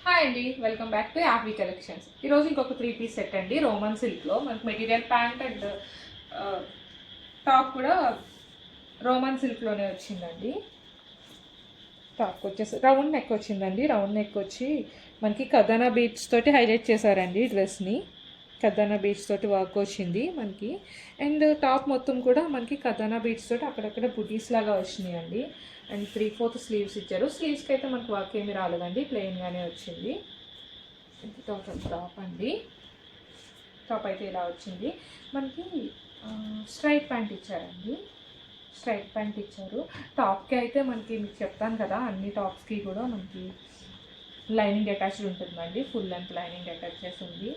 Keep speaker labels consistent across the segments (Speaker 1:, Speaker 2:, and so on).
Speaker 1: Hi అండి, welcome back to Appy collections. ఈరోజు ఇంకొక 3 పీస్ సెట్ అండి. రోమన్ సిల్క్లో మనకు మెటీరియల్ ప్యాంట్ అండ్ టాప్ కూడా రోమన్ సిల్క్లోనే వచ్చిందండి. టాప్ వచ్చేసి రౌండ్ నెక్ వచ్చిందండి. రౌండ్ నెక్ వచ్చి మనకి కథానా బీట్స్ తోటి హైలైట్ చేశారండి డ్రెస్ని. కథానా బీట్స్ తోటి వర్క్ వచ్చింది మనకి. అండ్ టాప్ మొత్తం కూడా మనకి కథానా బీట్స్ తోటి అక్కడక్కడ బుటీస్ లాగా వచ్చినాయండి. అండ్ 3/4 స్లీవ్స్ ఇచ్చారు. స్లీవ్స్కి అయితే మనకు వర్క్ ఏమి రాలేదండి, ప్లెయిన్గానే వచ్చింది. ఇది టోటల్ టాప్ అండి. టాప్ అయితే ఇలా వచ్చింది మనకి. స్ట్రైట్ ప్యాంట్ ఇచ్చారండి. స్ట్రైట్ ప్యాంట్ ఇచ్చారు. టాప్కి అయితే మనకి మీకు చెప్తాను కదా, అన్ని టాప్స్కి కూడా మనకి లైనింగ్ అటాచ్డ్ ఉంటుందండి. ఫుల్ లెంత్ లైనింగ్ అటాచ్ చేసి ఉంది.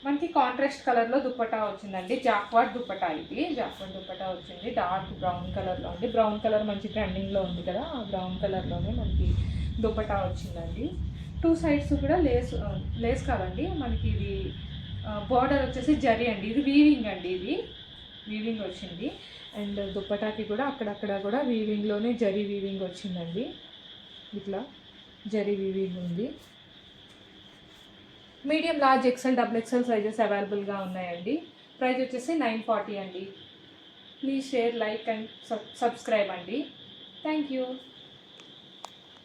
Speaker 1: మనకి కాంట్రాస్ట్ కలర్లో దుప్పటా వచ్చిందండి. జాక్వార్డ్ దుప్పటా, ఇది జాక్వార్డ్ దుప్పటా వచ్చింది. డార్క్ బ్రౌన్ కలర్లో ఉంది. బ్రౌన్ కలర్ మంచి ట్రెండింగ్లో ఉంది కదా, ఆ బ్రౌన్ కలర్లోనే మనకి దుప్పటా వచ్చిందండి. 2 సైడ్స్ కూడా లేస్ కాదండి మనకి. ఇది బార్డర్ వచ్చేసి జరీ అండి. ఇది వీవింగ్ అండి. ఇది వీవింగ్ వచ్చింది. అండ్ దుప్పటాకి కూడా అక్కడక్కడ కూడా వీవింగ్లోనే జరీ వీవింగ్ వచ్చిందండి. ఇట్లా జరీ వీవింగ్ ఉంది. Medium, large, XL, double XL sizes అవైలబుల్గా ఉన్నాయండి. ప్రైస్ వచ్చేసి 940 అండి. Please share, like and subscribe అండి. Thank you.